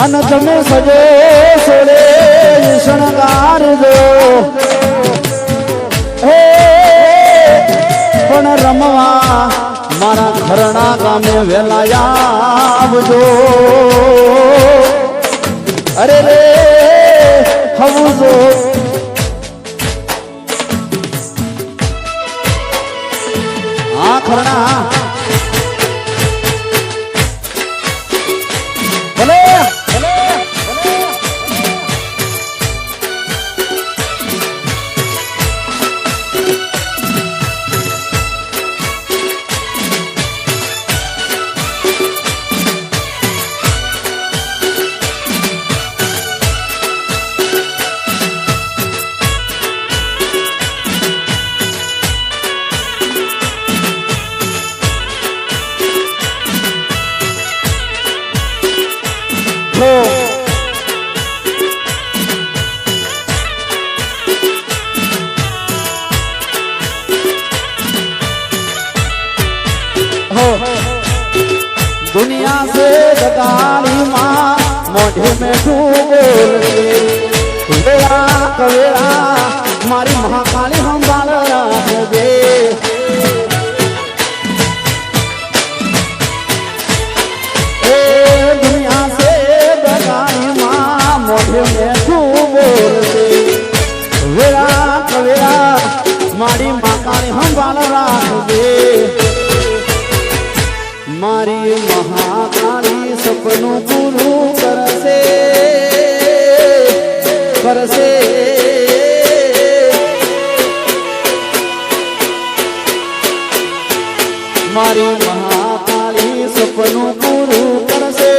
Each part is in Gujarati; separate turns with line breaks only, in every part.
અન તમે સજો સોરે શણગારજો હે પણ રમવા મારા ઘરના ગામે વેલા આવજો અરે રે હવજો આ ઘરના ભલે दुनिया से दगाड़ी माँ मोढ़े में डूबोले वेरा कवेरा मारी महाकाली हम बाल दे दुनिया से दगाड़ी माँ मोढ़े में डूबोले वेरा कवेरा मारी महाकाली हम बाल दे मारी महाकाली सपनों पूरू करसे करसे मारी महाकाली सपनों पूरू करसे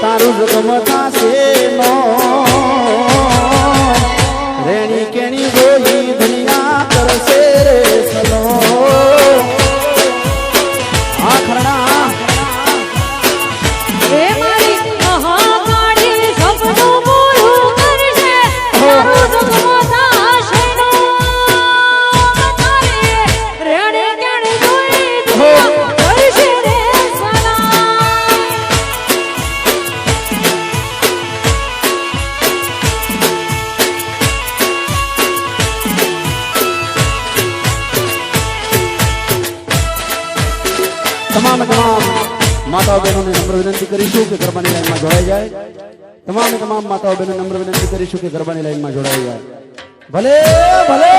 तारू जगमता से नो रेणी केणी बोली दुनिया करसे रे सलो आखरना તમામ માતાઓ બહેનોને નમ્ર વિનંતી કરીશું કે ગરબાની લાઈનમાં જોડાઈ જાય તમામ માતાઓ બહેનોને નમ્ર વિનંતી કરીશું કે ગરબાની લાઈનમાં જોડાઈ જાય ભલે ભલે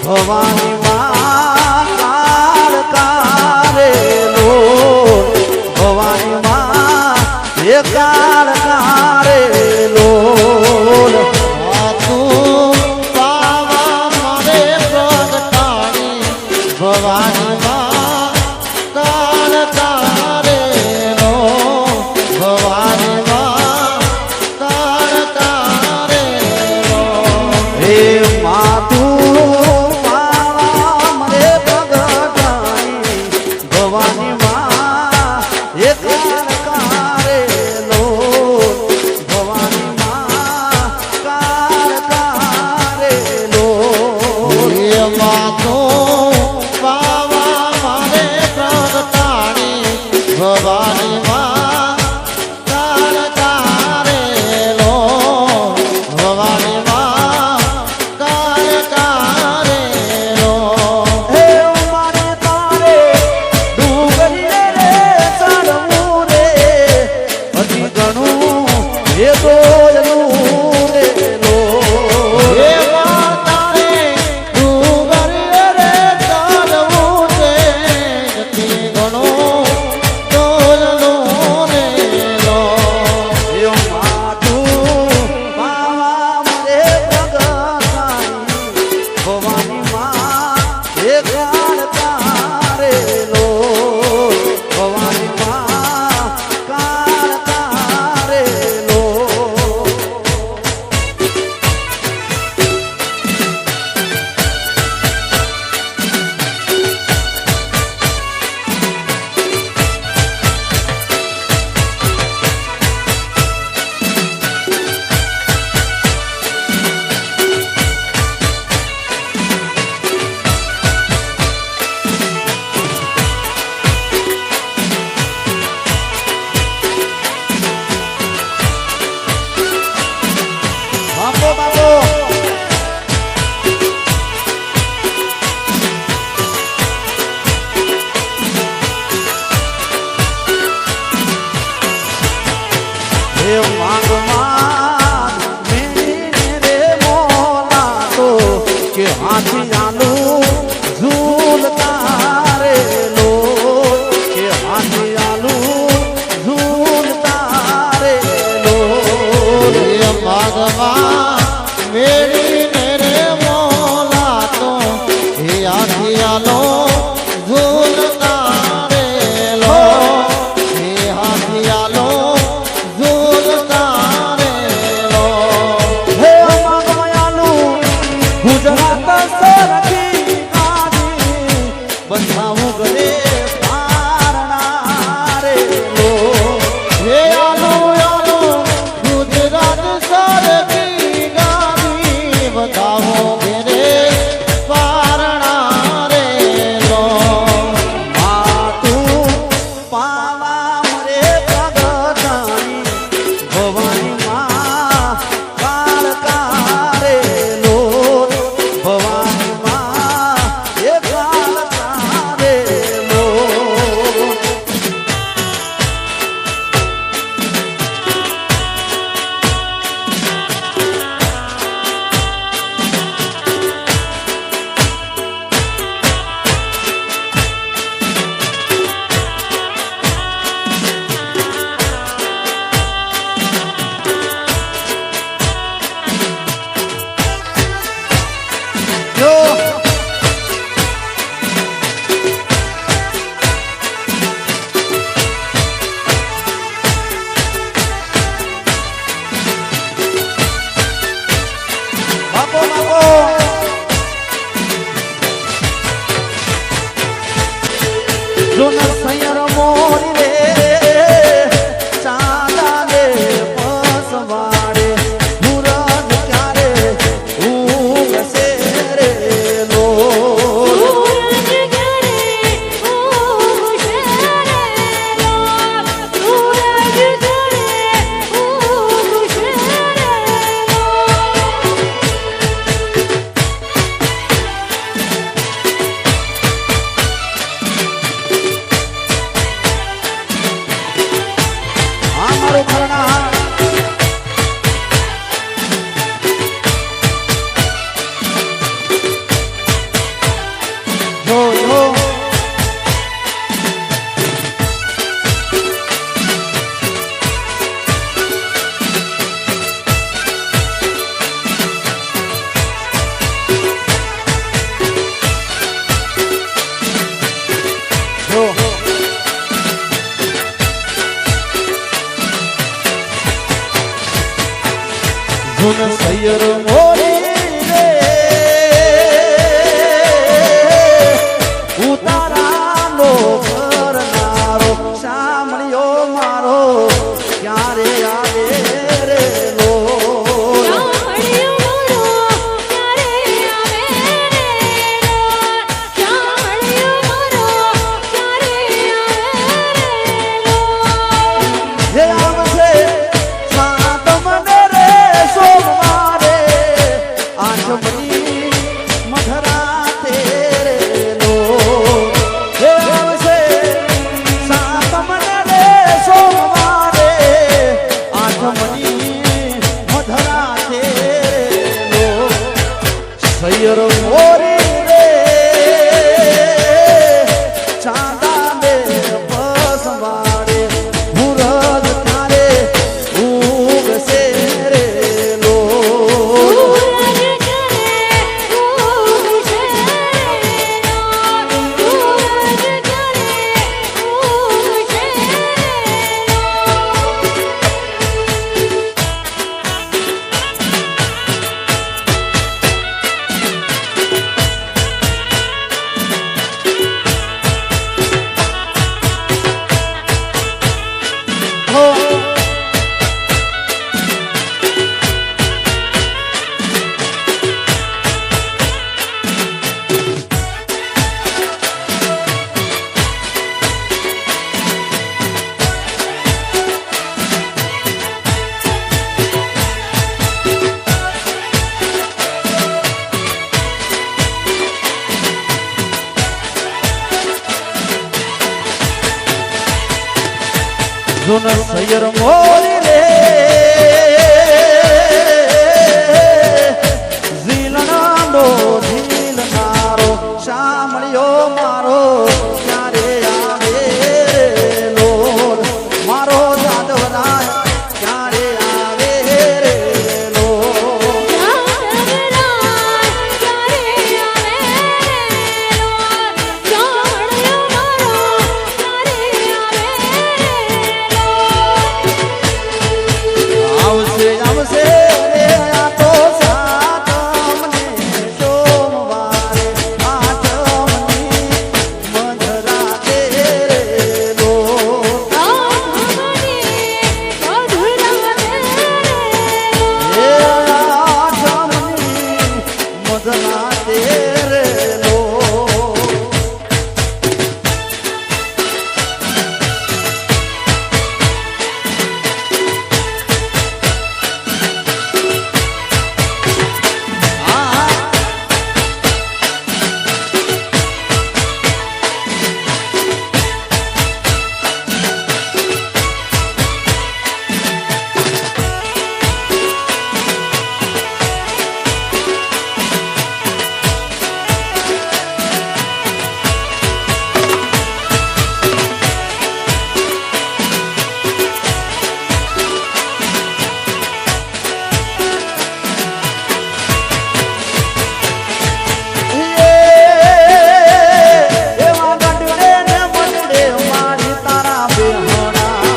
ભવાની માં કાળકારેલો ભવાની માં એ કાળકારેલો તું પાવા મારે પ્રગટાણી ભવાની માં કાળકારેલો ભવાની માં કાળકારેલો હે
ભવાની માં કાળ કારેલો ભવાની માં કાળ કારેલો
હે મારે તારે ડુંગરીએ રે ચડવું રે હજી ઘણું એ તો એનું રે લો
હે માતારે ડુંગરીએ રે ચડવું છે જતી ઘણું ડોલનું રેલો
એ માતું પાવા મરે પ્રગટાઈ ભવાની માં એ કાળ તારેલો ભવાની માં કાળ તારેલો બાપો બાપો હે માંગ માંગ મેને રે મોલા તો કે હાથી આલુ ઝૂલતા રે લો કે હાથી આલુ ઝૂલતા રે લો
હે માગમાં મેળીને રે મોલા તો હે હાથિયાલો ઝૂલતા રેલો હે હાથિયાલો ઝૂલતા રેલો
હે માંગમાયાલુ ગુજરાત સરખી કાઢી બંધાવું ગલે પારણા રે લો
હે આલો આલો ગુજરાત સરકી ગાડી બતાવો ઘેરે પારણા રેલો
માતું પાવા મરે પ્રગટાઈ ભવાની માં કાળ કારેલો ભવાની માં એ કાળ કારેલો જો બાપો બાપો જો ન સૈયર મોરી રે ચાંદા રે પસવાડે મુરન ક્યારે ઊંઘશે રે લો જુન સૈયર મોરી રે ઝીલનાનો ઝીલનારો શામળિયો મારો ક્યારે આવે લો મારો જાદવરાય ક્યારે આવે રે લો આવશે આવશે રે આ તો સાતમને સોમવારે આઠમની મધરાતે રે લો હે આઠમની મધરાતે રે લો એવા ગઢડે ને મંડળે મારી તારા બેહણા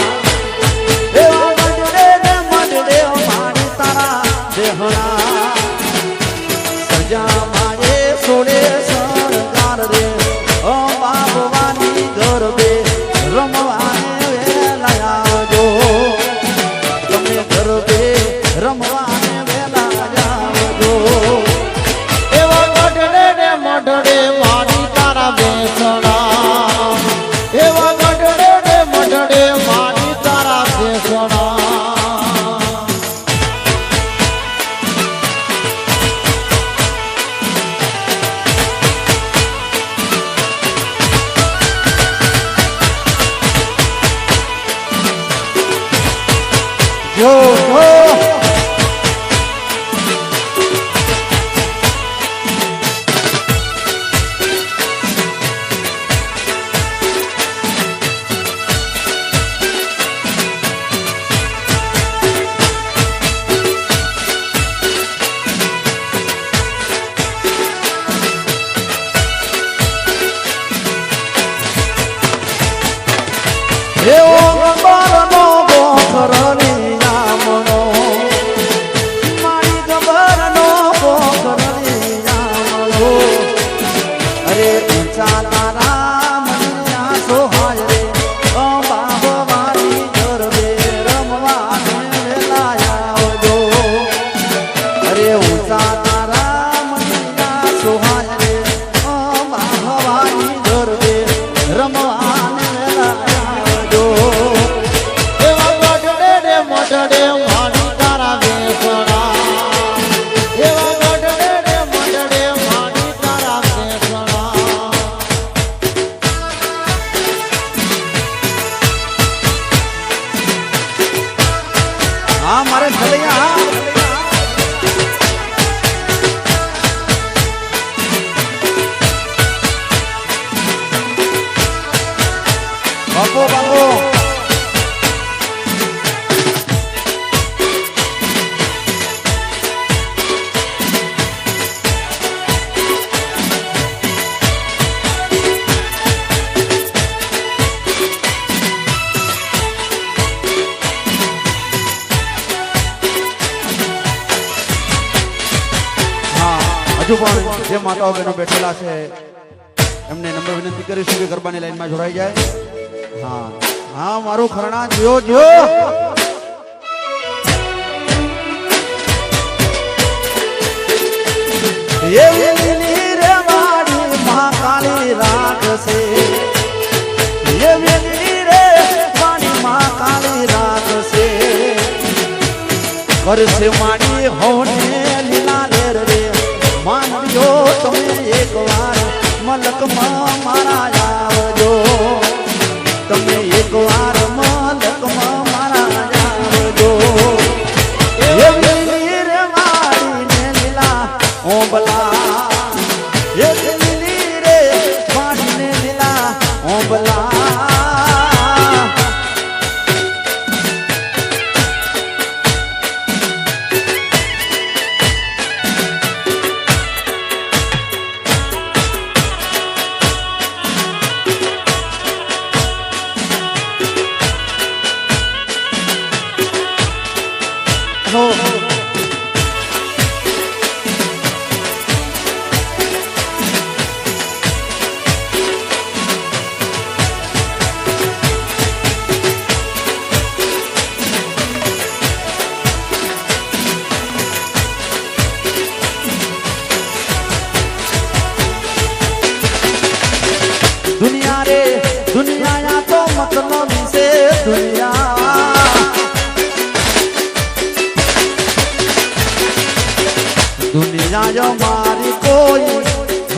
એવા ગઢડે ને મંડળે મારી તારા બેહણા સજા મારે સોડે શણગાર રે ઓ બાબવાની ગરબે રમવાને વેલા આવજો તમે ગરબે રમવાને વેલા આવજો
એવા ગઢડે ને મઢડે મારી તારા બેસણા એવા ગઢડે ને મઢડે મારી તારા બેસણા
જો જો એવો ગબ્બરનો ગોખરની આમણો મારી ગબ્બરનો ગોખરની આમણો અરે ઊંચા તારા મનિયા સોહાય રે ઓ બાબવાની ગરબે રમવાને વેલા આવજો અરે ઊંચા તારા મનિયા સોહાય રે ઓ બાબવાની ગરબે રમવાને વેલા આવજો
એવા ગઢડે ને મઢડે મારી તારા બેસણા એવા ગઢડે ને મઢડે મારી તારા બેસણા
હા મારે ભલૈયા હા બાપો બાપો હજુ પણ જે માતાઓ બહેનો બેઠેલા છે એમને નમ્ર વિનંતી કરીશું કે ગરબાની લાઈનમાં જોડાઈ જાય હા હા મારું ખરણા જો જો એવી લીલી રે મારી મહાકાળી રાખશે એવી લીલી રે મારી મહાકાળી રાખશે કરશે મારી હોને લીલા લેર રે માનજો તમે એકવાર મલકમાં મારા આવજો તમે એકવાર મલકમાં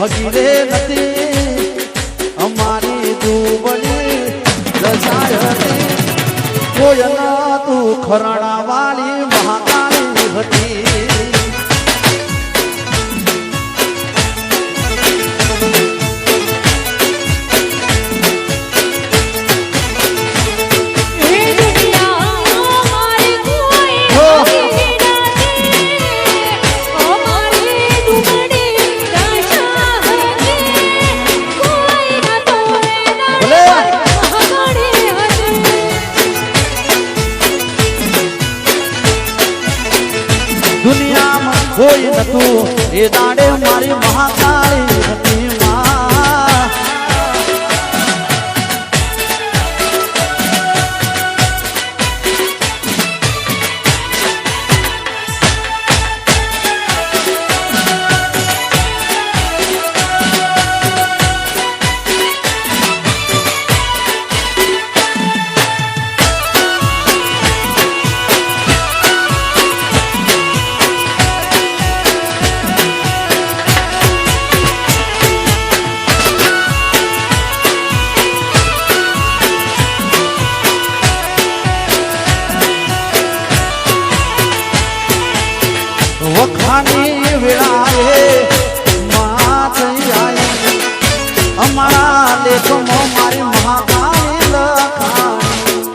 હગીરે નથી અમારી દુબળી દશાય હતી કોઈ તું ખરણા વાળી મહાકાળી હતી દુનિયામાં કોઈ નતું એ દાડે મારી મહાકાળી હતી માં વખાણી વેળાએ માં થઈ આવી અમારા લેખમાં મારી મહાકાળી લખાણી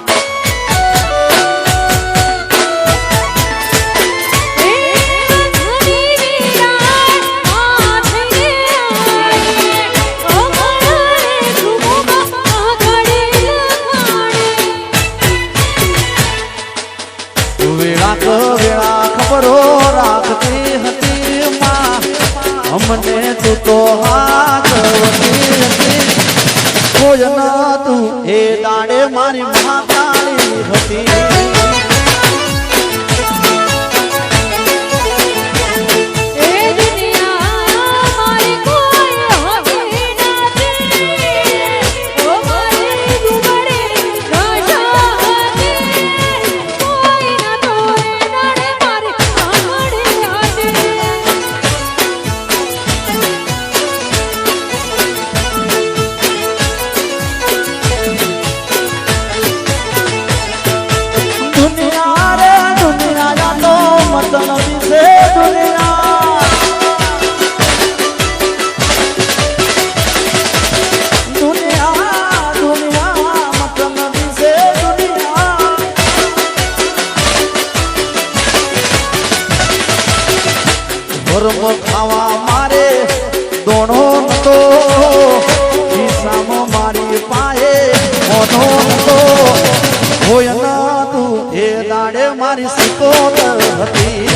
વેળા ખબરો રાખતી હતી માં અમને તું તો હાથવતી હતી કોઈ નતું એ દાડે મારી મહાકાળી હતી ખાવા મારે દોણો નતો ખિસ્સામાં મારી પાએ મોનો નતો હોય નતું એ દાડે મારી સિકોતર હતી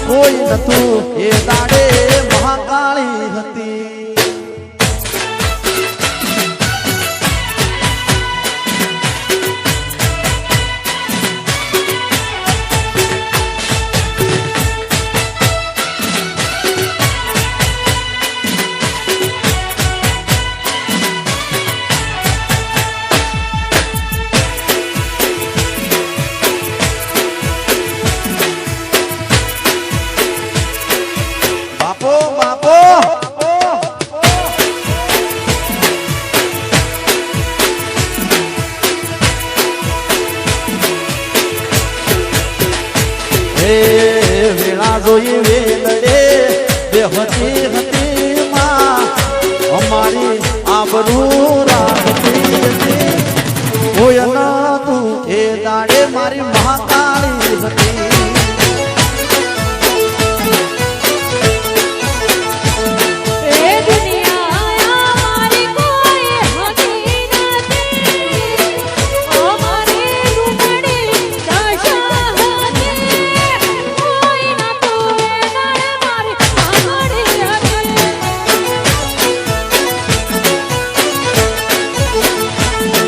કોઈ નતું એ દાડે મહાકાળી હતી વેળા જોઈ વેલડે બેહતી હતી માં અમારી આબરૂ રાખતી હતી હોય નતું એ દાડે મારી મહાકાળી હતી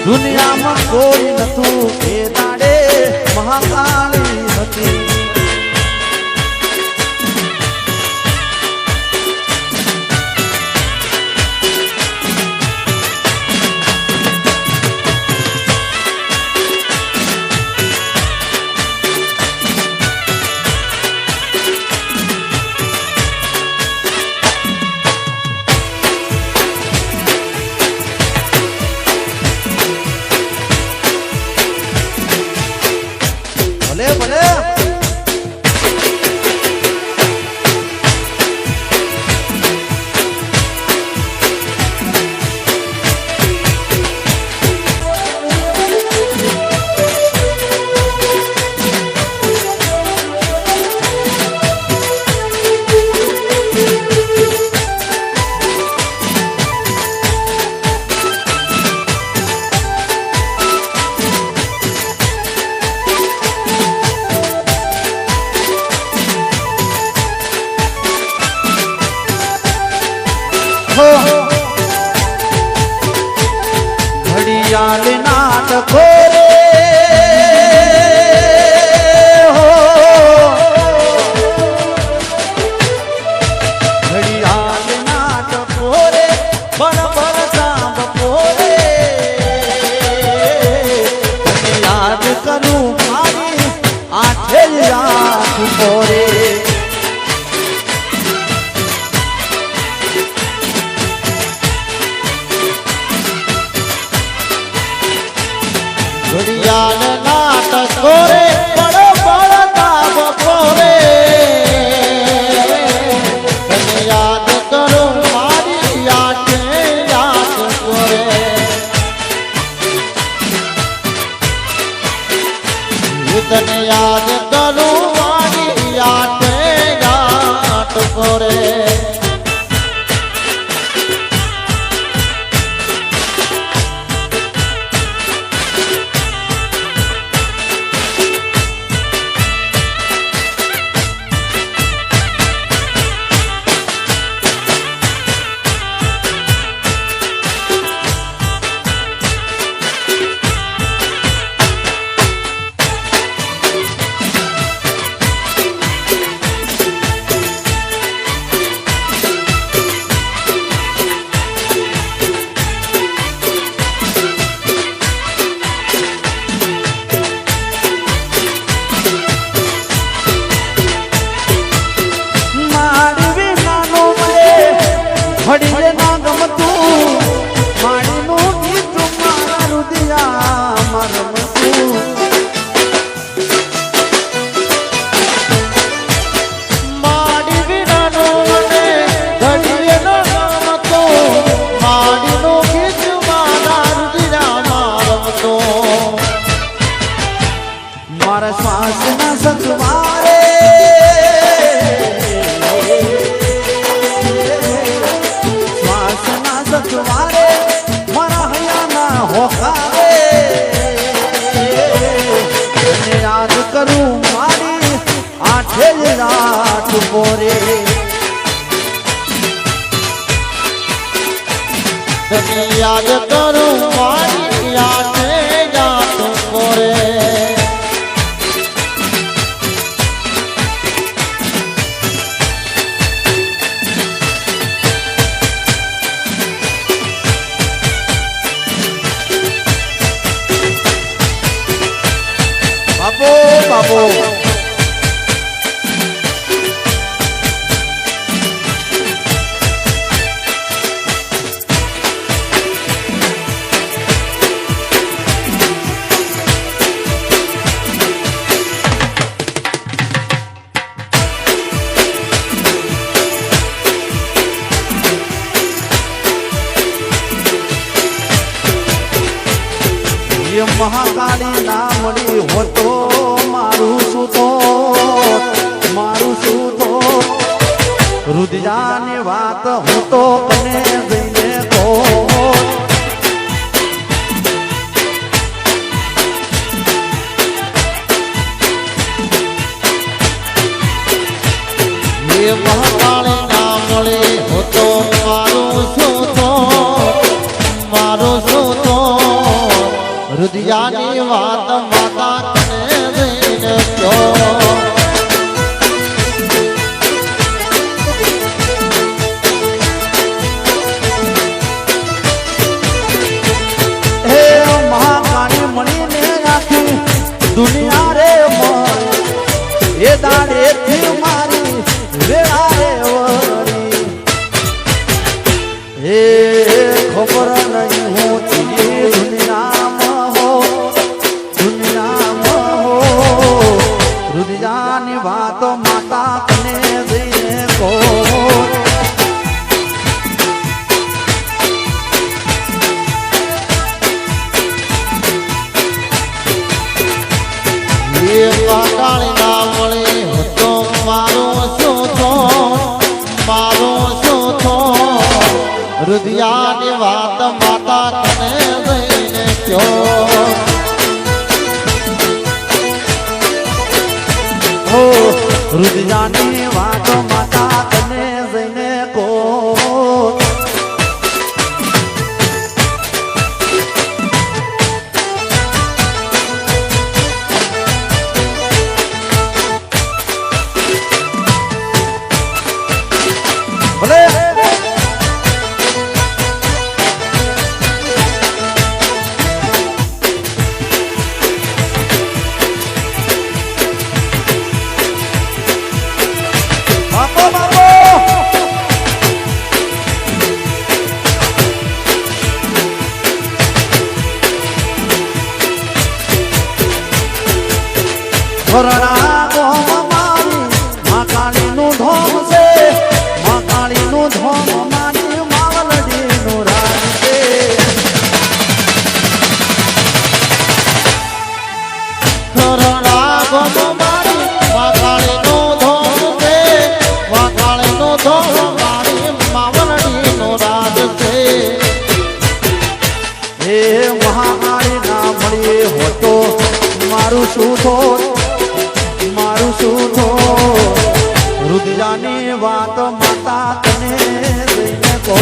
દુનિયામાં કોઈ ભલે ભલે ઘડિયાળ નાટકો રે હો ઘડિયાળ નાટકો રે બરાબર સાંભળો રે યાદ કરું મારી આઠે રાત પોરે
ઘડિયાળ નાટકો રે બડો બળતા બપોરે તને યાદ કરું મારી આંખે યાદ કરે તને યાદ કરું મારી આંખે યાદ કરે
ઘડીને ના ગમતું માણીનું ગીત મારા રુદિયામાં રમતું
માડી વિનાનું મને ઘડીએ ન ગમતો માડીનું ગીત મારા રુદિયામાં રમતો
મારા શ્વાસના સતવારે સતવારે મારા હૈયાના હોકારે તને યાદ કરું મારી આઠે રાત પોરે
તને યાદ કરું મારી આંખે યાદ કરે
બાપો બાપો મહાકાળી નામડી હોતો મારું સૂતો રુદિયાની વાત હું તો કને જઈને કહો
મહાકાળી નામડી હોતો મારું સૂતો રુદિયાની વાત માતા તને જઈને કહો
હે મહાકાળી મણીને રાખી દુનિયા રે મન એ દાડેથી મારી વેળા રે વળી હે ખબર નહીં હું દુનિયામાં હો
એ પાટાળી ના વળી હતો મારું શું છો મારું શું છો રુધિયાની વાત માતા તને જઈને કયો
હો રુદિયાની વાત માતા તને જઈને કો ભલે બાપો બાપો ઘરના ગોમ મારી મા કાળીનું ધોમ છે મા કાળીનું ધોમ મારી માવલડીનું રાજ છે
ઘરડા ગોમ મારી વાકાળીનું ધોમ છે વાકાળીનું ધોમ મારી માવલડીનું રાજ છે
હે મહાકાળી ના મળીએ હોતો મારું શું થોત મારું શું થોત રુદિયાની વાત માતા તને જઈને કહો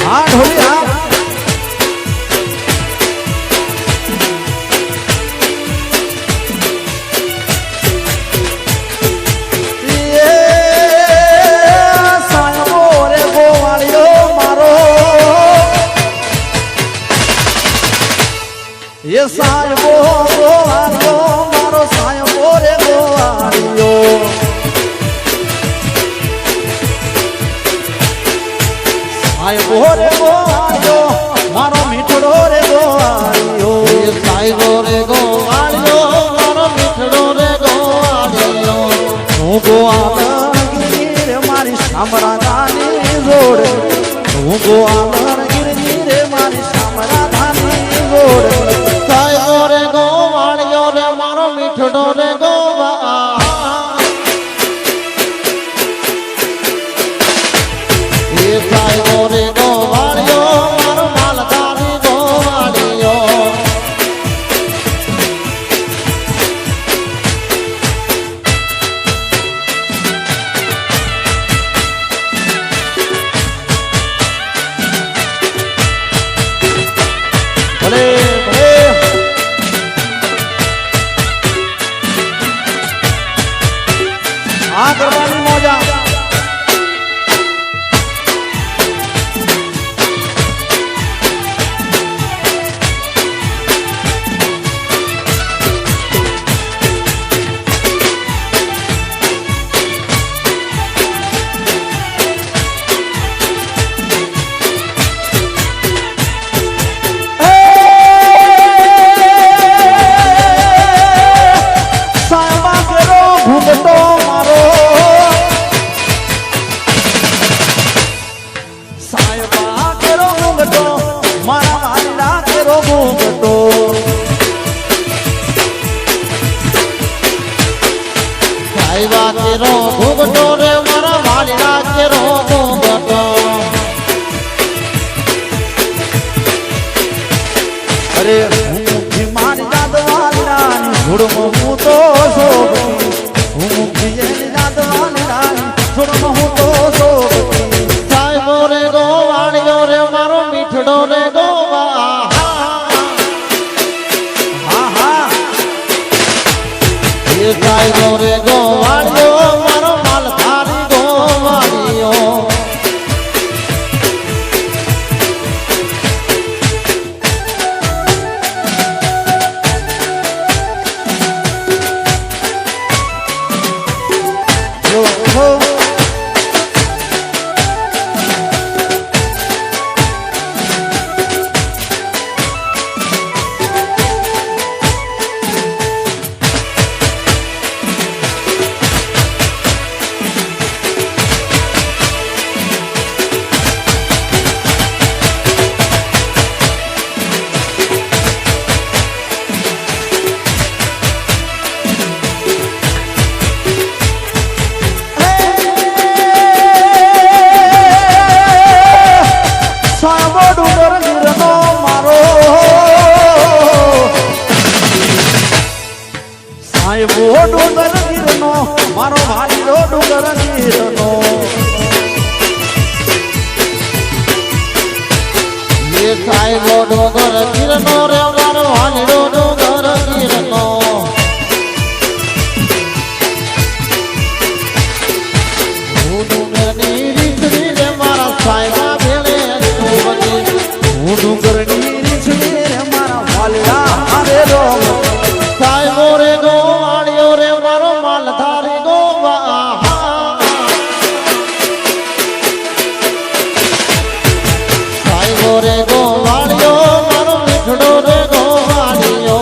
હા ઢોલી હા સાયબો રે ગોવાળિયો મારો એ સાયબો ગોવાળિયો મારો સાયબો રે ગોવાળિયો સાયબો રે ગોવાળિયો મારો મીઠડો રે ગોવાળિયો
એ સાયબો રે ગોવાળિયો મારો મીઠડો રે ગોવાળિયો
હું ગોવાળગીરી રે મારી શામરાધાની જોડ હું ગોવાળગીરી રે મારી શામરાધાની જોડ
સાયબો રે ગોવાળિયો રે મારો મીઠડો રે ગોવા એ સાયબો રે ગોવાળિયો મારો માલધારી ગોવાળિયો
ભલે ભલે આ કરવાની મોજા સાયબા કેરો ઘૂંઘટો મારો સાયબા કેરો ઘૂંઘટો મારા વાલીડા કેરો ઘૂંઘટો
સાયબા કેરો ઘૂંઘટો રે મારા વાલીડા કેરો ઘૂંઘટો
અરે હું મુખી મારી જાત વાલીડાની ધૂળમાં હું તો શોભતી હું મુખી એની જાત વાલીડાની ધૂળમાં હું તો શોભતી
સાયબો રે ગોવાળિયો
સાહેબો ડુંગર ગીરનો મારો સાહેબો ડુંગર ગીરનો મારો ભાઈઓ ડુંગર ગીરનો
એ સાહેબો ડુંગર ગીરનો રે મારો હાલીડો ડુંગર ગીરનો હું ડુંગરની રીતની રે મારા સાહેબા ભેળે
હું ડુંગરની રીછડી રે મારા વાલડા હારે રો
સાહેબો રે ગો આળ્યો રે મારો માલધારી ગો સાહેબો રે ગો વાળ્યો મારો મીઠડો રે ગો વાળ્યો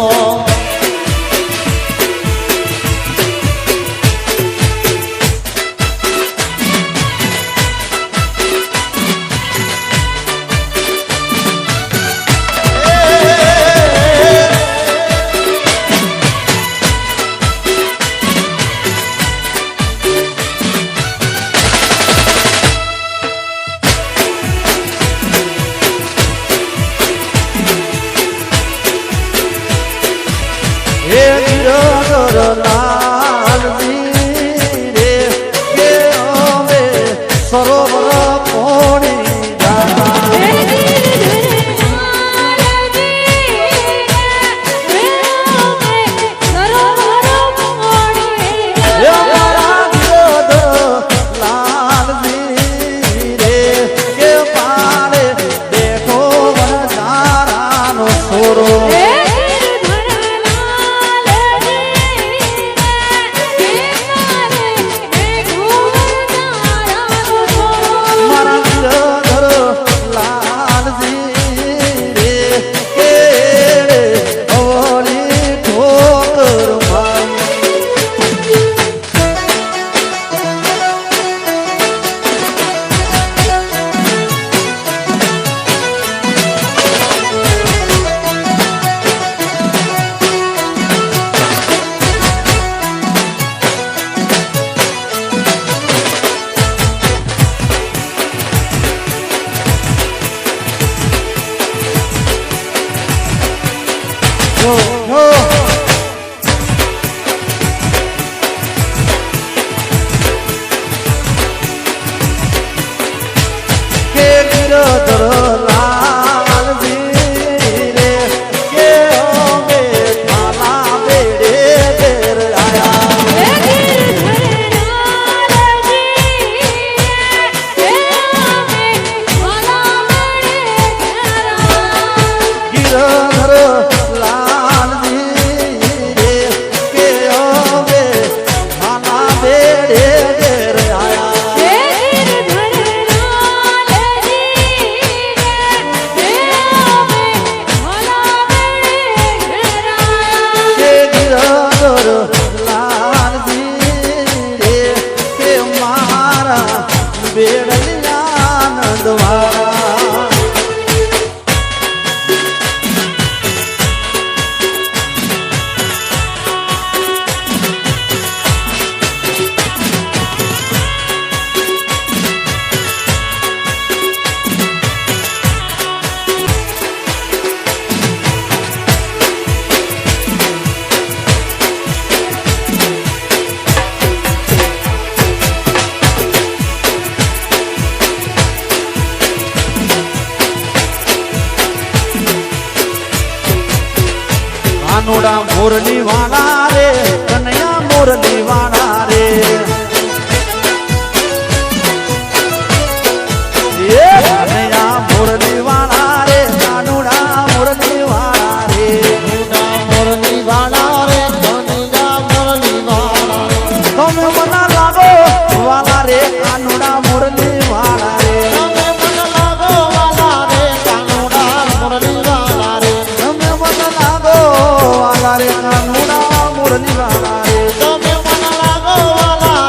હે ગીરધર લાલ વીરે કે હવે સરોવર પોણી જા હે મારા ગીરધર લાલ વીરે કે પાલે દેખો વનજારાનો સોરો કાનુડા મોરલી વાળા રે કનૈયા મોરલી વાળા રે એ કનૈયા મોરલી વાળા રે કાનુડા મોરલી વાળા રે
મોરલી વાળા રે કનૈયા મોરલી વાળા
તમે મને લાગો વાળા રે કાનુડા મોરલી વાળા રે
તમે મને લાગો વાળા રે કાનુડા મોરલી વાળા રે
તમે મને લાગો વાળા રે કાનુડા મોરલી વાળા રે
તમે મને લાગો વાળા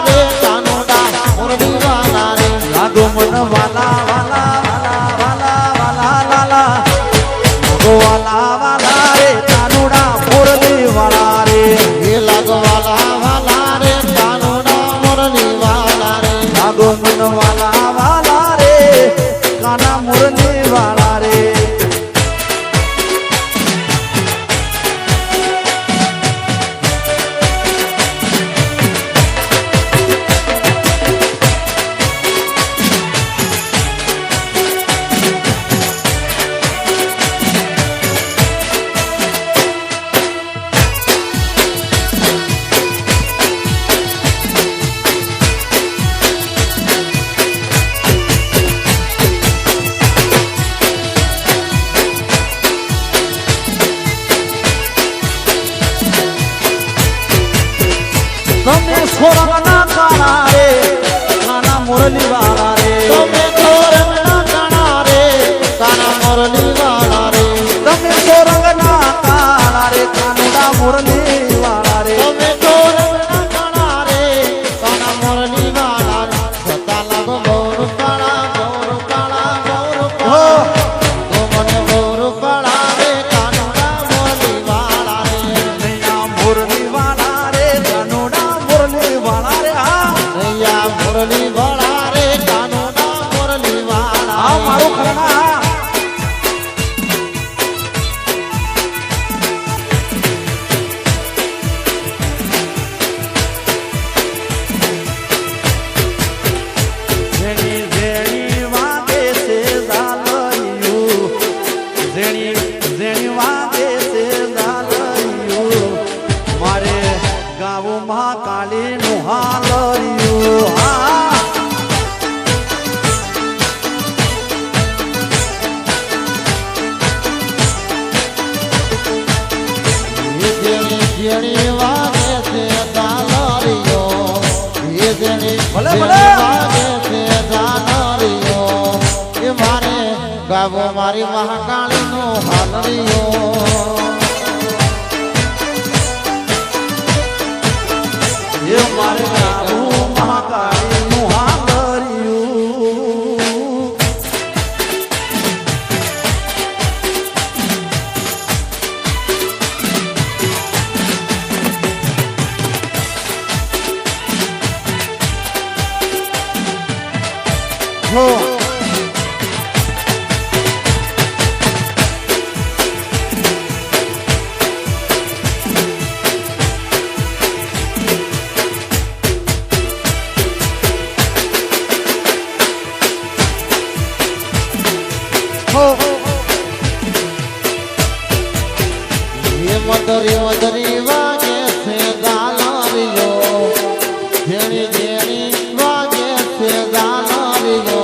મુરલી વાળા રે
તમે તો રંગના કાળા રે કાનુડા મુરલી વાળા રે
તમે તો રંગના કાળા રે કાના મુરલી વાળા રે સતા લાગો ગૌર કાળા ગૌર કાળા ગૌર કાળા તો મને ગૌર કાળા રે કાનુડા મુરલી વાળા રે
નૈયા મુરલી વાળા રે કાનુડા મુરલી વાળા રે
નૈયા મુરલી વાળા રે કાનુડા મુરલી વાળા
આ મારું ખરના કાળી નું હાલરિયું
જેણી વાગે છે દાનરીઓ એ જેણી
ભલે ભલે
વાગે છે દાનરીઓ એ મારે ગાવો મારી મહાકાળી નો હાલરીઓ
એ મારે ગાવું મહાકાળી નું હાલરિયું હો
મધરી મધરી વાગે છે દાનરીઓ જેણી જેણી વાગે છે દાનરીઓ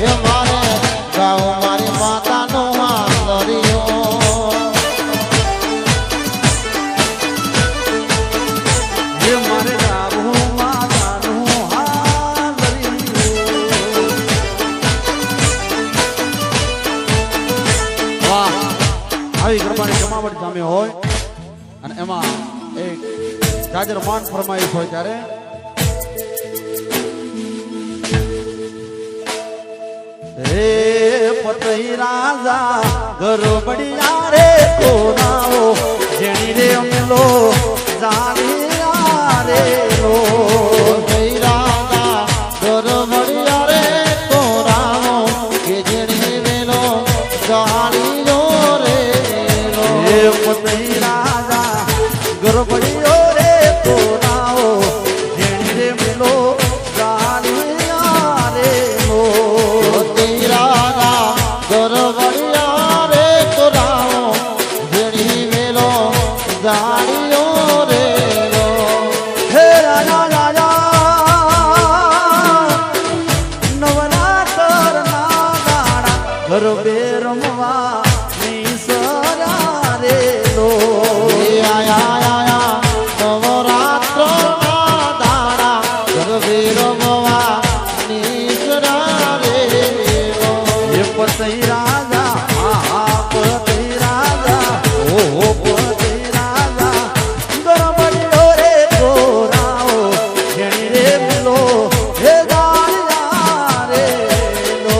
એ મારે ગાવ મારી માતાનો હાલરીઓ
એ મારે ગાવું માતાનું હાલરિયું વાહ આવી ગરબાની જમાવટ જામી હોય અને એમાં એક જાજર માન ફરમાઈશ હોય ત્યારે રે પતઈ રાજા ગરબડિયા રે કોનાઓ જેણી રે અમલો જાણિયા રે લો
રાજા ગરબડિયા રે તોરાવો કે જેણી વેલો જાણીલો રે લો
એ પતઈ રાજા ગરબડિયો રે કોનાઓ જેણી રે અમલો જાણિયા રે લો
રાજા ગરબડિયા રે તોરાવો જેણી વેલો જાણીલો રે લો
હે રાજા રાજા નવરાત્ર ના દાડા ગરબે રમવા નીસરા રે લો
આયા આયા નવરાત્ર ના દાડા ગરબે રમવા નીસરા રે લો
એ પતઈ રાજા આ પતઈ રાજા ઓ પતઈ રાજા ગરબડિયો રે કોરાઓ જેણી રે મિલો હે દાળિયા રે લો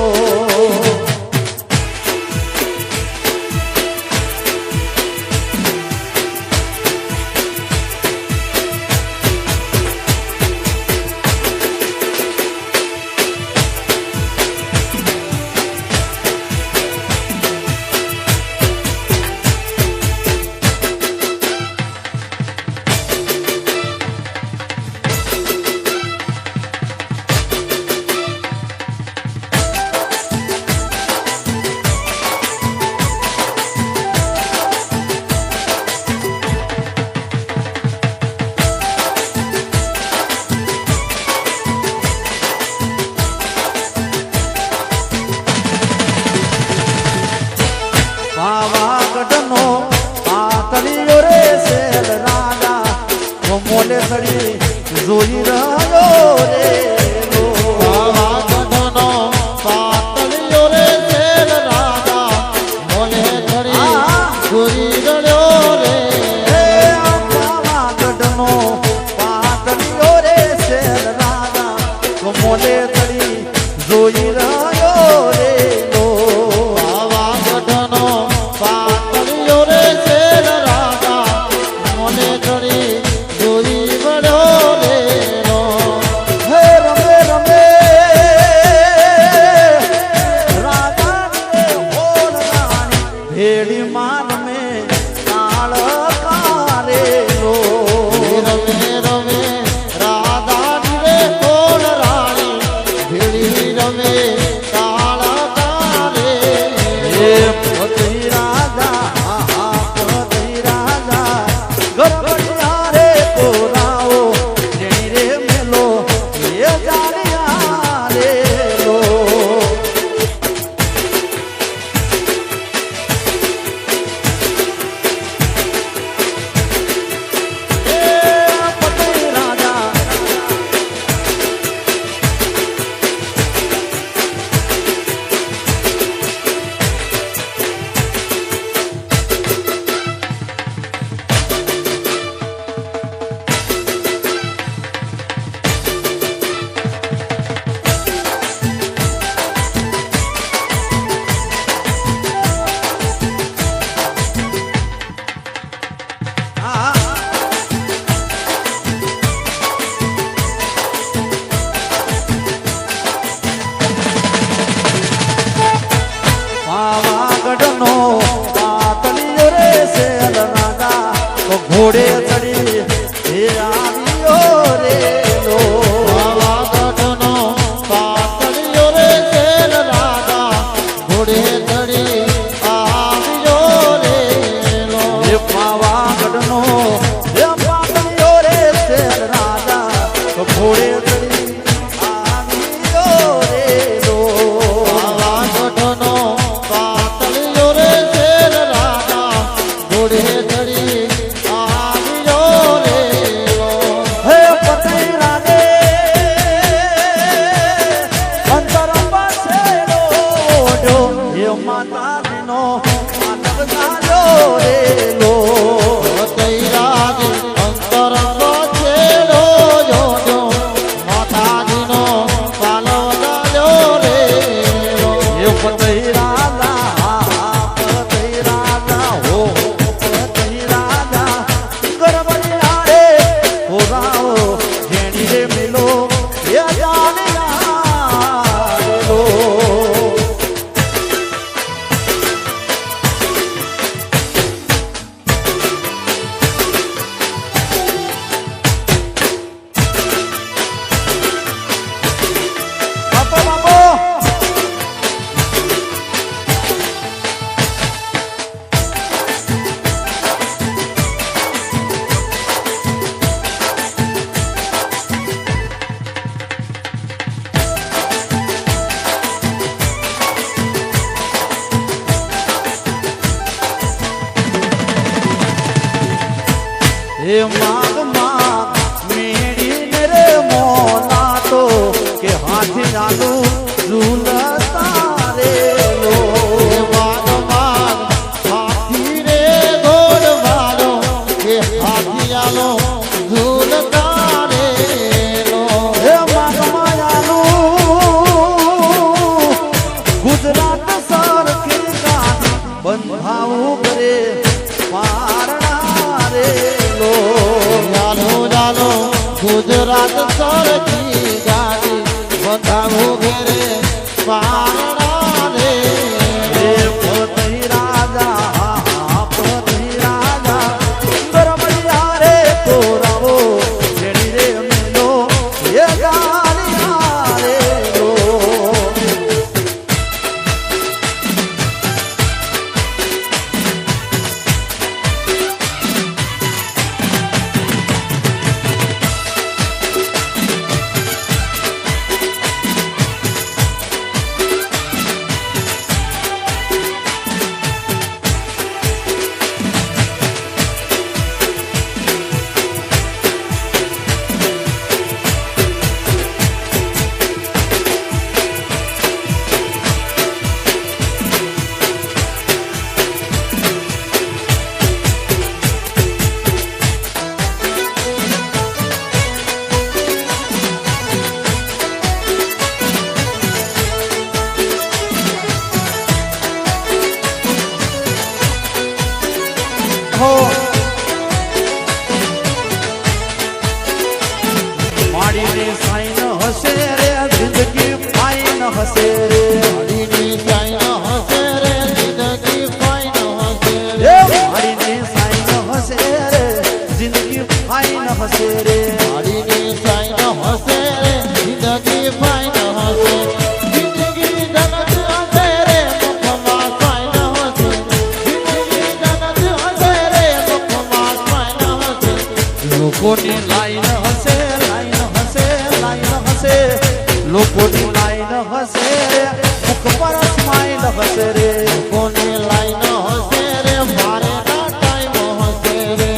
પાવાગઢનો પાતળીયો રે શેર રાજા મોલે સડી જોઈ રહ્યો રે લો
પાવાગઢનો પાતળિયો રે શેર રાજા
હે પતઈ રાજા પતઈ રાજા ગરબડિયા રે તોરાઓ જેણી રે મેલો એ જાણ્યા રે લો પાવાગઢનો પાતળિયો રે શેલ રાજા તો ઘોડે ચડી એ આવ્યો રે લો
પાવાગઢનો પાતળિયો રે શેલ રાજા ઘોડે ચડી આવ્યો રે લો
એ પાવાગઢનો એ પાતળિયો રે શેલ રાજા તો ઘોડે ચડી આવ્યો રે લો
પાવાગઢનો પાતળિયો રે શેલ રાજા ઘોડે ચડી આવ્યો રે લો
હે પતઈ રાજે અંતર પાસેનો ઓઢો હે માતાજીનો માનવ ગાલ્યો રે લો
પતઈ રાજ અંતર પછેડો જોજો માતાજીનો પાલવ ગાલ્યો રે લો
હે પતઈ રાજા હો પતઈ રાજા ગરબડિયા રે હોરાઓ જેણી રે મેલો એ જાણ્યા રે લો બાપો બાપો હે માગ માગ મેળીને રે મોના તો કે હાથી નાનું ઝૂલતા રે લો
માગ માગ હાથી રે ઘોડ વાળો કે હાથિયાલો ઝૂલતા રે લો
હે માગ માયાનું ગુજરાત સરખી ગાડી બંધાવું કરે પારણા રે લો લોકોની લાઈન હશે લાઈન હશે લાઈન હશે લોકોની લાઈન હશે મુખ પર સ્માઈલ હશે રે
કોની લાઈન હશે રે મારે ના ટાઈમ હશે રે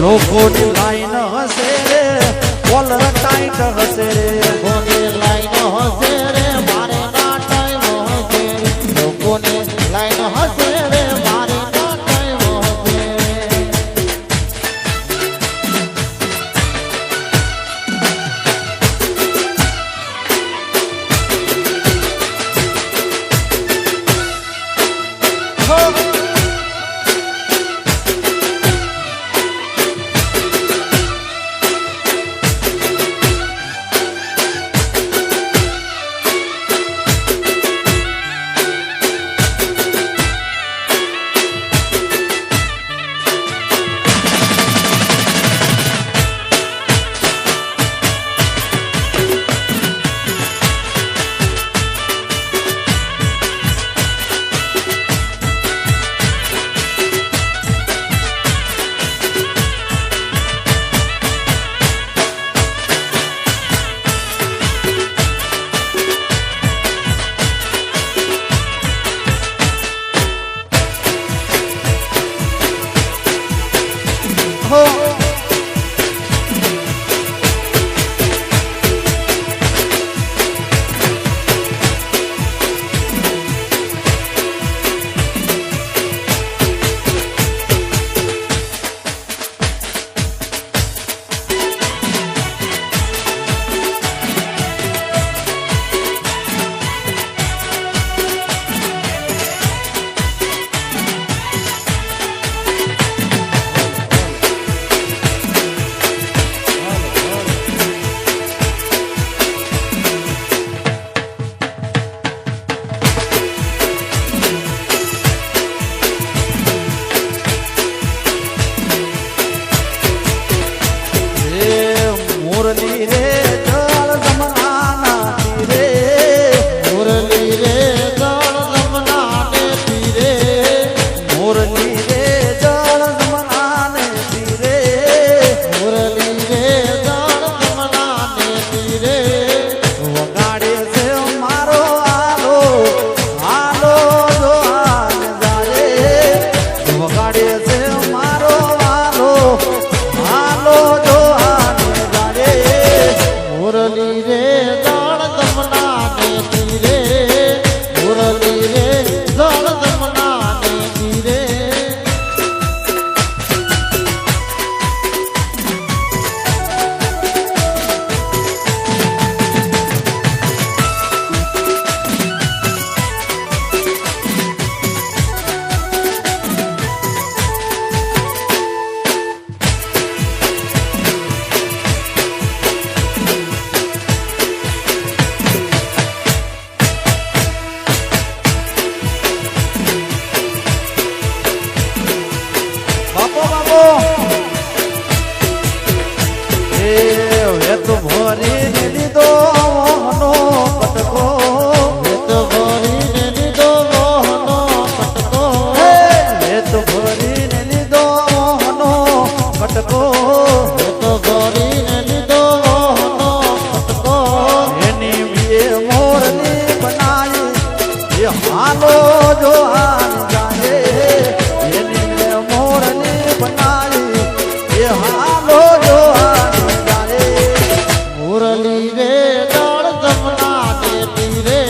લોકોની લાઈન હશે રે કોલર ટાઈટ હશે રે
કોની લાઈન હશે રે મારે ના ટાઈમ હશે લોકોની લાઈન હશે રે મારે ના ટાઈમ હશે
મુરલી રે જળ જમનાના તીરે
મુરલી રે જળ જમનાને તીરે
મુરલી રે જળ જમનાને તીરે
મુરલી રે જળ જમનાને તીરે
વગાડે છે મારો આલો આલો જો આને જારે વગાડે છે મારો આલો આલો જો આને જારે
મુરલી રે જળ જમનાને તીરે મુરલી રે જળ જમનાને તીરે
બાપો બાપો એ તો ભરી લીધો મોહનો પટકો
તો ભરીને લીધો મોહનો પટકો
એ તો ભરી લીધો મોહનો પટકો
તો ભરીને લીધો મોહનો પટકો
એની બે મોરની બનાવી એ હાલો જો હાલ જાય એની બે મોરની બનાવી એ હાલો જો હાલ જાય
મુરલી રે જળ જમનાને તીરે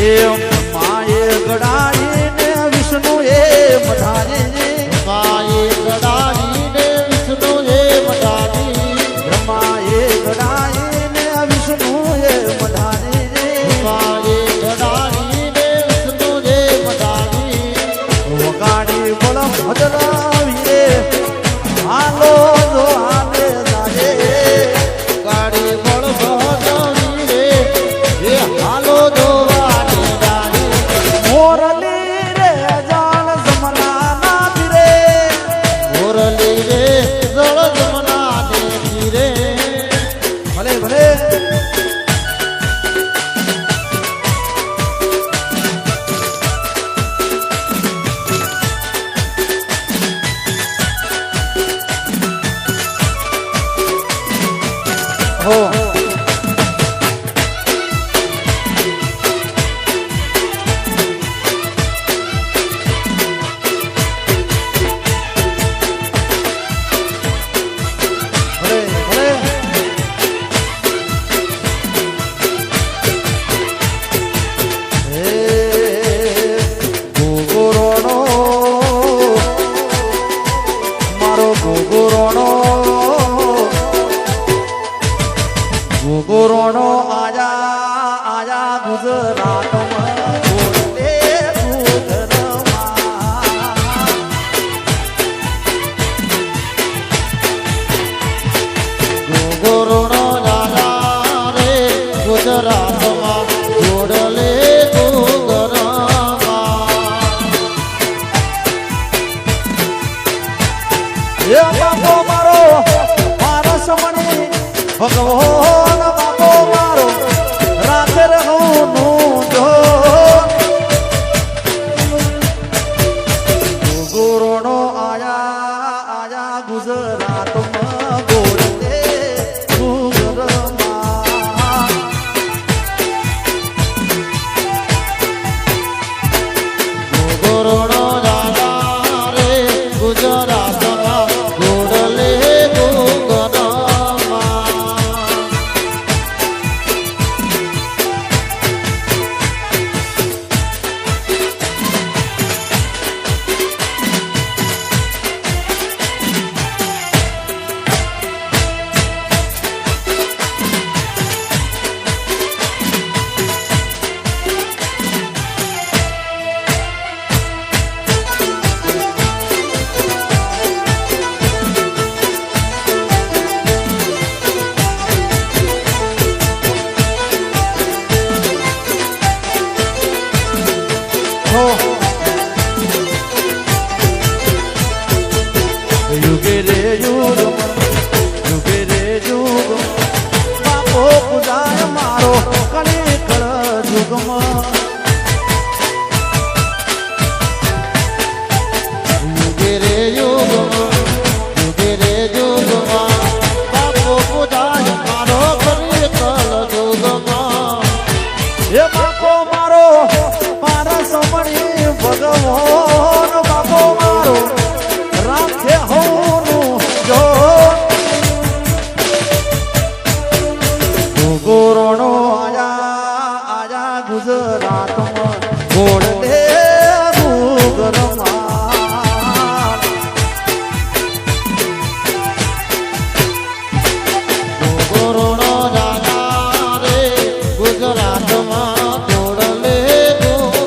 એ માએ ગડાઈને વિષ્ણુ એ મધારી
માએ ગડાવીને વિષ્ણુએ મઢાની
બ્રહ્માએ ગડાઈને વિષ્ણુ એ મધારી
માએ ગડાવીને વિષ્ણુએ મઢાની
વગાડી બળ ભદરાવી રે હાલો જો હાલે જાજે
ગાડી બળ ભગાવી રે એ હાલો જોવાને જાણી
મોરલી રે જાળ જમના નાથી રે
મોરલી રે જળ જમનાને તીરે
ભલે ભલે હો ભલે ભલે ગોગોરોનો મારો ગોગોરોનો ગોગોરોનો આજા આજા ગુજરાતમાં બોલે ગુજરાતમાં
ગોગોરોનો લાલા રે ગુજરાતમાં જોડલે ગોગરમાં
એ બાપો મારો મારો સમણી ભગવાન બાપો મારો રાતે રહું જો ગુરુનો આયા આયા ગુજરાતમાં બોલે ગુગરમાં
ગોગોરોનો લાલા રે ગુજરાતમાં જોડલે ગોગરમાં
હો યુગે રે યુગ યુગે રે યુગ બાપો પૂજાય મારો કળી કળ યુગમાં
યુગે રે યુગમાં બાપો પૂજાય મારો કરી કલ યુગમાં
એ બાપો મારો મારા સમણી ભગવાન બાપો મારો રાખે હોનું જો ગોગોરોનો આજા આજા ગુજરાતમાં ગોળલે ગુગરમાં
ગોગોરોનો લાલા રે ગુજરાતમાં જોડલે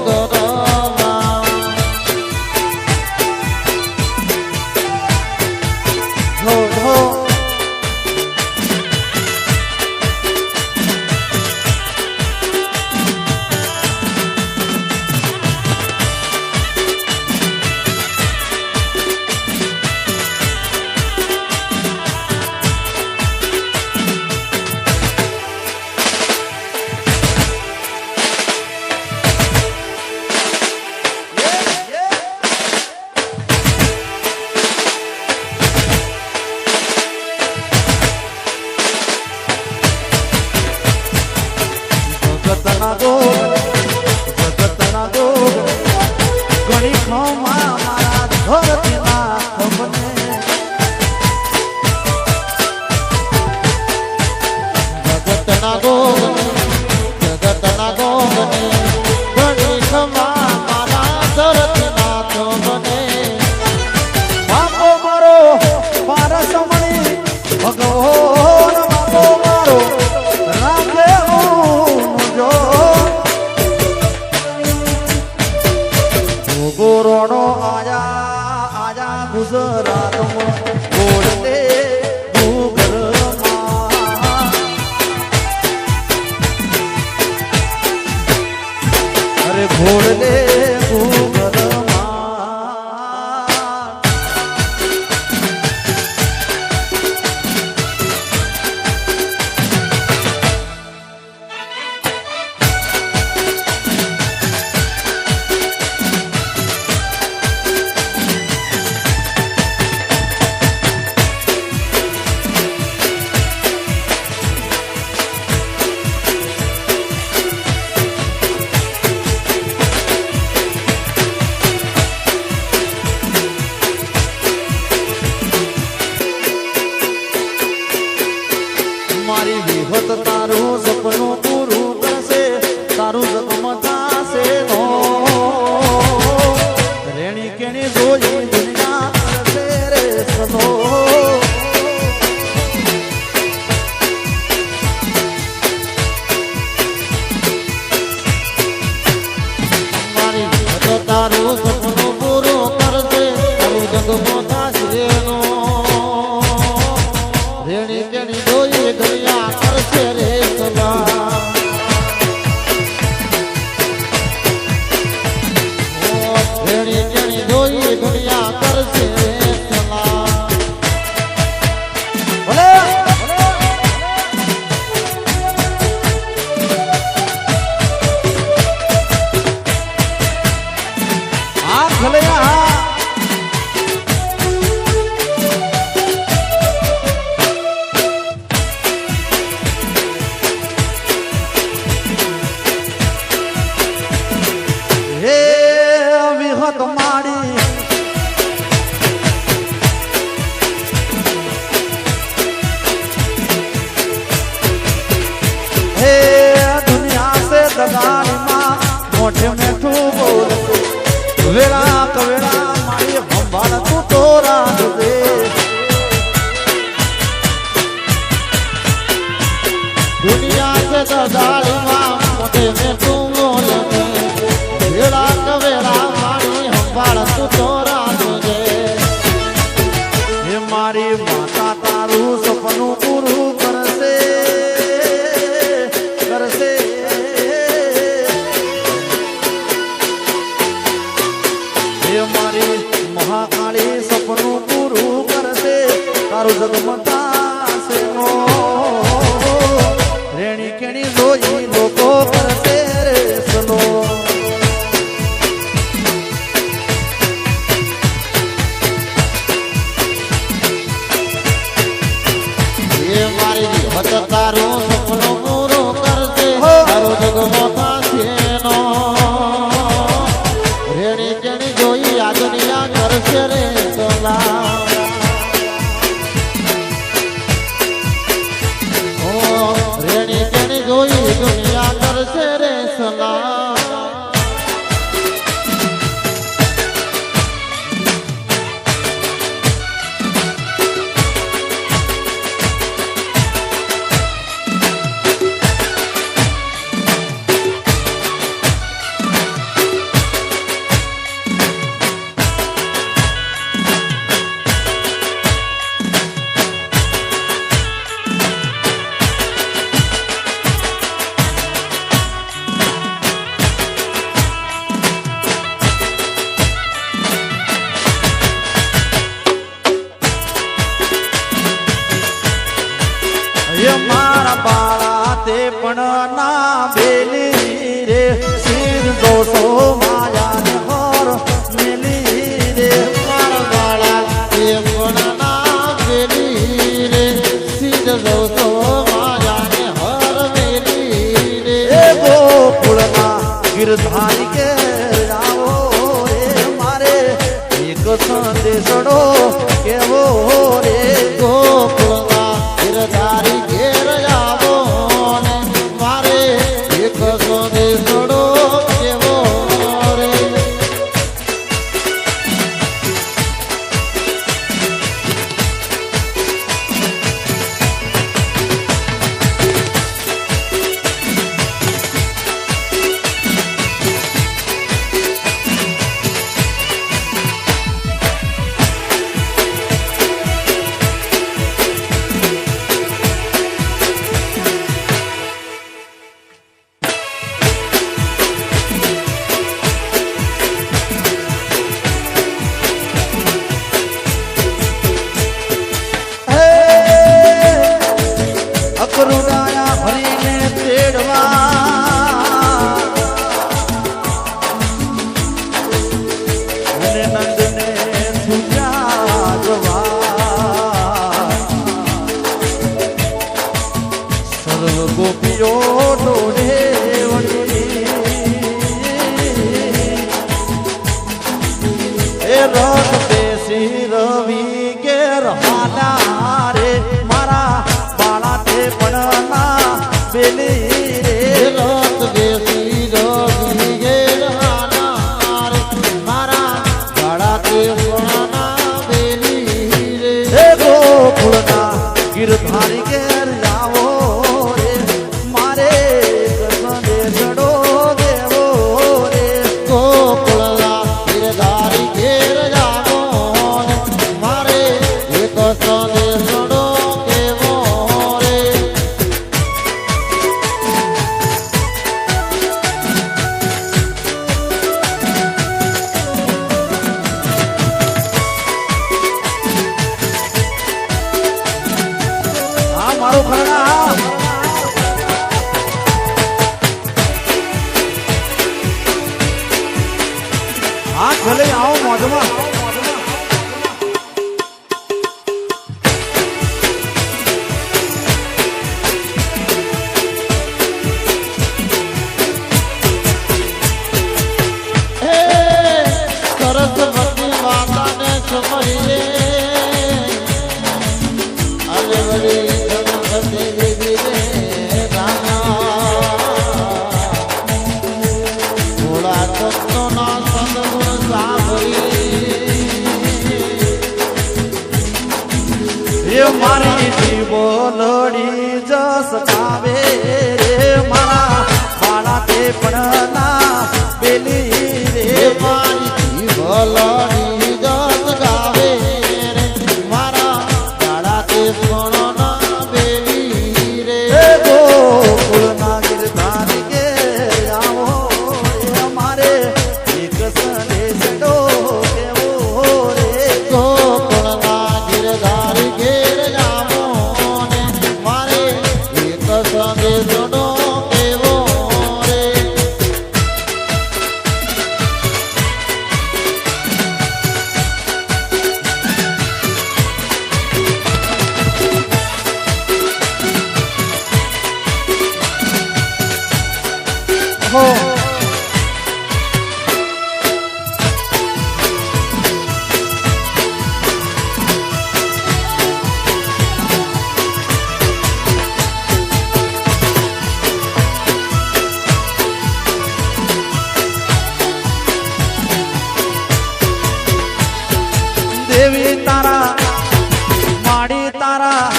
ગોગરમાં
ધો ધો અરે ઘોડલે ઘૂઘરમાં મારી વિહત તારું સપનું પૂરું કરશે તારું જગમતાશે નો રેણી કેણી જોઈ દુનિયા કરશે રે સનો
મારી વિહત તારું સપનું પૂરું કરશે તારું જગમતાશે નો રેણી કેણી જોઈ દુનિયા કરશે રે સલા રેણી કેણી જોઈ દુનિયા કરશે રે સલા
ભલે આ ખલયા હે વિહત માડી હે દુનિયા સે દગાની માં મોઢે મેઠું બોલતું વેળા કવેળા મારી સંભાળ તું તો રાખજે
દુનિયા સે દગાળીમાં મોઢે મેં તું બોલતે વેળા કવેળા મારી સંભાળ તું તો રાખજે
હે મારી માતા તારું સપનું પૂરું કરશે કરશે હે મારી મહાકાળી સપનું પૂરું કરશે તારું જગમતાશે નો રેણી કેણી જોઈ લોકો કરશે રે સનો
એ મારી વિહત તારું સપનું પૂરું કરશે તારું જગમતાશે નો રેણી કેણી જોઈ આ દુનિયા કરશે રે સલા રેણી કેણી જોઈ દુનિયા કરશે રે સલા
હે મારા બાળા તે પણ ના બેલી રે શીર દોષો માયા ને હોર મેલી રે
મારા વાળા એ પણ ના પેલી રે સીધ દોસો માયાને હર મેલી રે
એ ગોકુળના ગિરધારી કે આવો રે મારે એક સંદેશડો કેવો રે
ગોકુળના ગિરધારી ઘેર આવો ને મારે એક સંદેશડો કેવો રે
ભલે આવો મોજમાં.
હે સરસ્વતી માતાને સમયે અરે વળી ગણપતિ દેવી રે ભોળા તત્વના સદગુણ સાંભળી
એ મારી જીવોલડી જસ ગાવે રે મારા મારા તે પણ ના પેલી રે
મારી ભલડી જસ ગાવે રે મારા દાડા તે સોના બેલી રે
ગોકુળના ગિરધારી કે આવો એ અમારે એક સંદેશ ડો કેવો રે
ગોકુળના ગિરધારી ઘેર જામો ને મારે એક સંદેશનો કેવો રે
હો દેવી તારા માડી તારા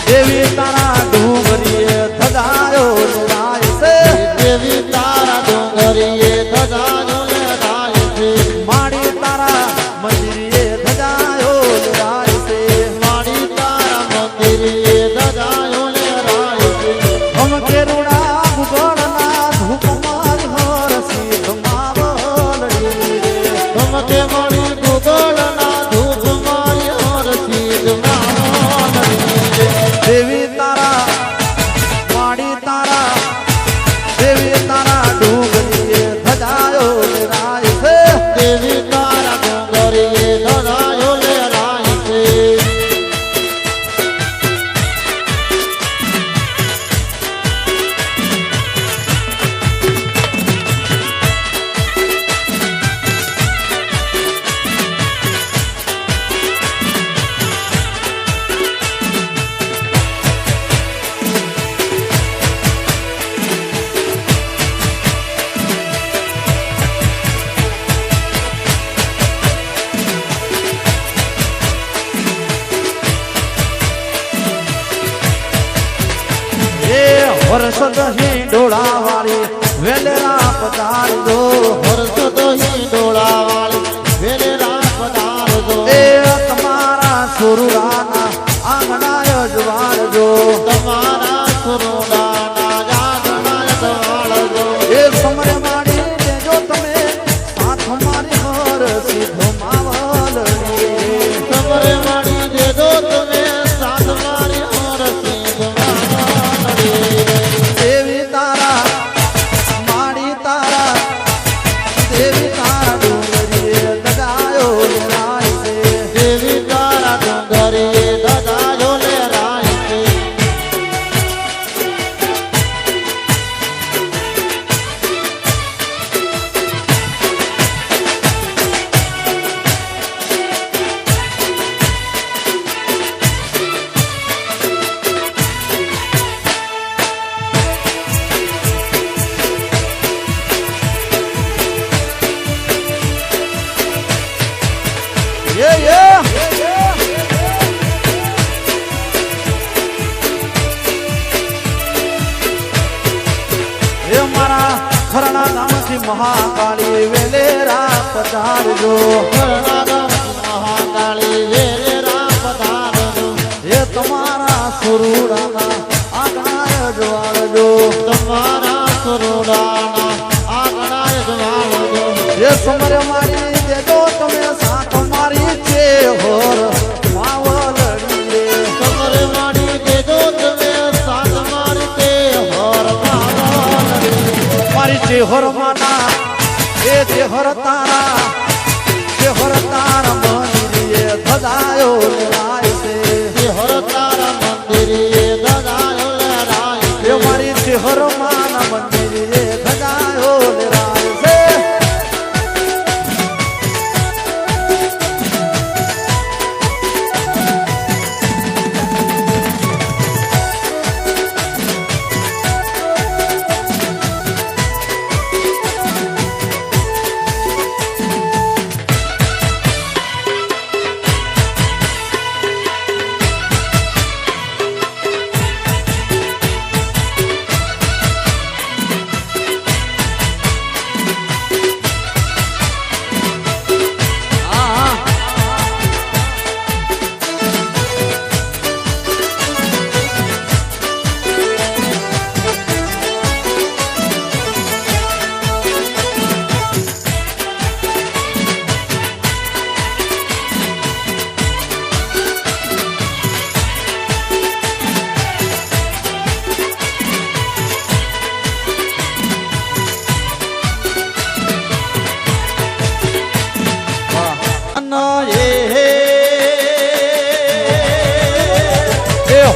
દેવી તારા ડુંગરીએ ધજાયો રાય છે
દેવી તારા ડુંગરીએ ધજાનો લહેરાય છે
માડી તારા મંદિરે ધજાયો રાય છે
મારી તારા મંદિરે ધજાયો લહેરાય છે
હમ કેરુડા ભૂગોળના ધૂપ મારી હરસી ધમાવલડી રે
ધમકે મળી ભૂગોળના ધૂપ મારી હરસી ધમાવલડી રે
દેવી તારા માડી તારા દેવી તારા ડુંગરીએ ધજાયો રાય છે
દેવી તારા ડુંગરીએ ધજાયો લહેરાય છે
વર્ષ દહીં ડોળા વાળી વેલેરા પધારજો
હરસો દહીં ડોળા વાળી વેલેરા પધારજો
એ તમારા સુરુડાના આંગણા અજવાળજો
તમારા સુરોડાના જાગણા જવાળજો
એ સમરે માડી દેજો તમે સાથ મારી હરસી ધમાવલડી
સમરે મળી દેજો તમે સાથ મારી હરસી ધમાવલડી
દેવી તારા માડી તારા દેવી તારા ડુંગરીએ દગાયો રાય છે
દેવી તારા ડુંગરીએ ધજાયો લહેરાય છે
એ મારા ખરના નામથી મહાકાળી વેલેરા પધારજો
મહાકાળી વેલેરા પધારજો
એ તમારા સુરુડાના આંગણા અજવાળજો
તમારા સુરોડાના આંગણા જવાળજો
એ સમરે મારી દેજો તમે સાથ મારી છે હોર માવલડી રે
સમરે મારી દેજો તમે સાથ મારી તે હોર માવલડી
મારી છે હોર માના એ તે હોર તારા ધજાયો લહેરાય છે
શિહોર તારા મંદિરે ધજાયો લહેરાય છે
એ મારી શિહોર માના મંદિરે ધજાયો લહેરાય છે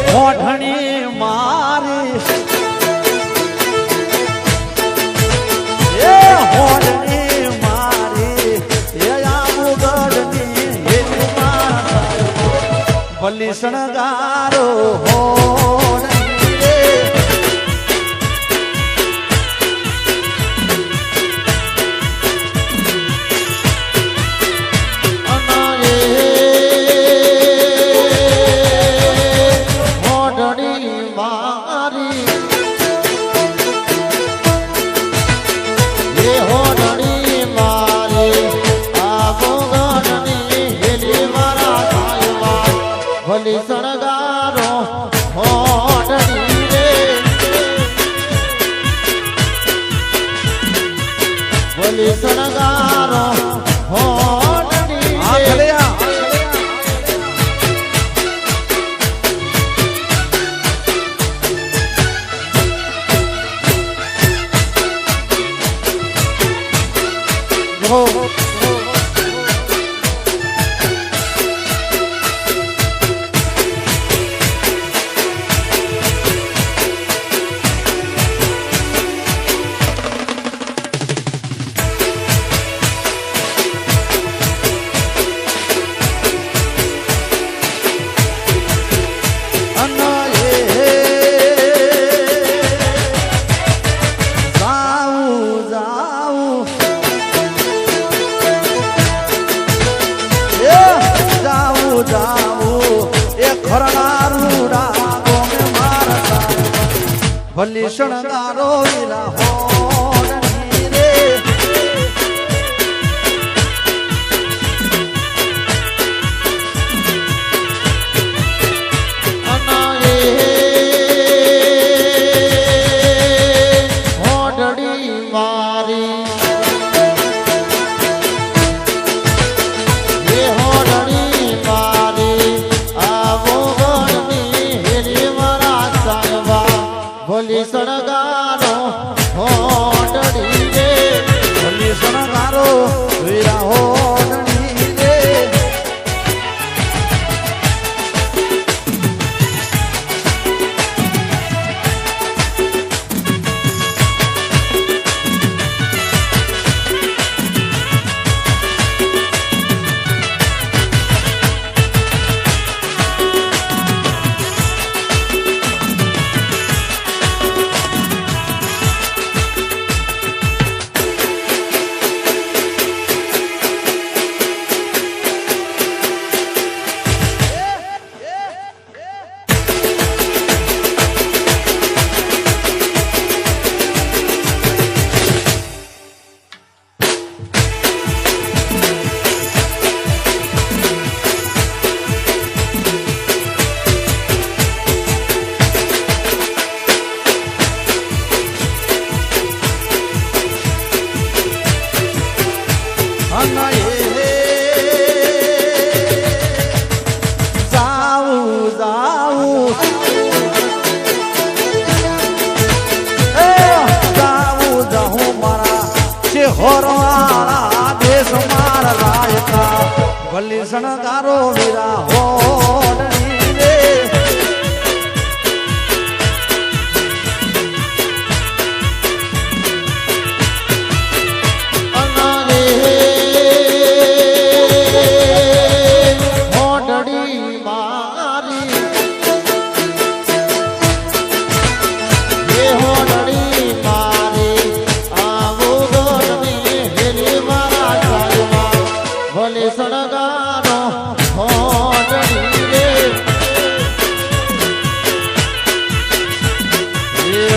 હોઠણી મારી એ હોઠણી મારી એ આમુગડની ભલી શણગારો હોઠણી રે
ભલી શણગારો હોડણી રે ભલી શણગારો હોડણી રે
ભલી શણગારો લીલા હોડણી રે
હોડણી મારી એ હોડણી મારી આવો ગણની હેરી મારા સાયવા ભલી શણગારો હોડણી રે
ભલી શણગારો લીલા હોડણી રે ભલી શણગારો વીરા હોડણી રે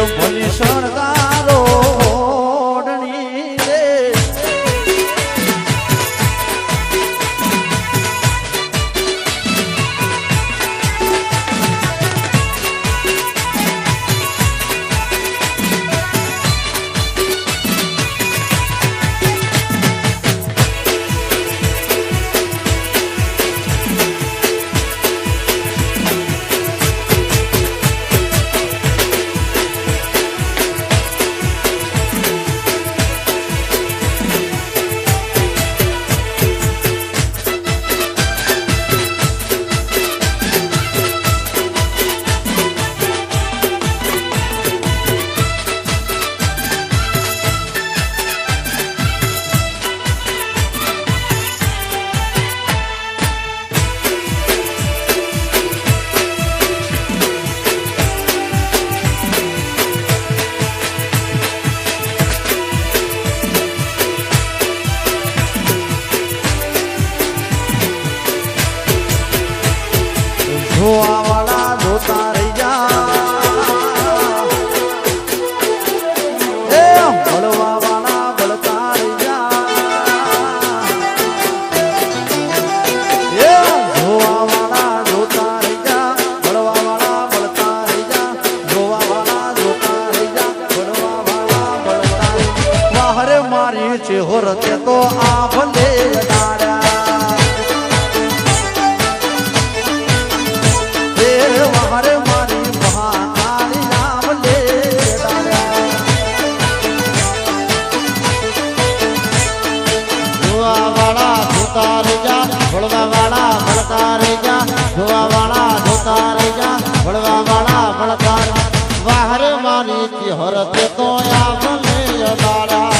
ભલી શણગારો હોડણી રે જોવા વાળા જોતા રહી જા એ ભળવા વાળા ભળતા રહી જા એ જોવા વાળા જોતા રહી જા ભળવા વાળા ભળતા રહી જા જોવા વાળા જોતા રહી જા ભળવા વાળા ભળતા રહી જા વાહરે મારી છે હોરતે તો આ ભલે હરે મારી મહાકાળી નામ લે
જોવા વાળા જોતા રહી જા ભળવા વાળા ભળતા રહી જા જોવા વાળા જોતા રહી જા ભળવા વાળા ભળતા વાહરે મારી હરતે તો આ ભલે દાડા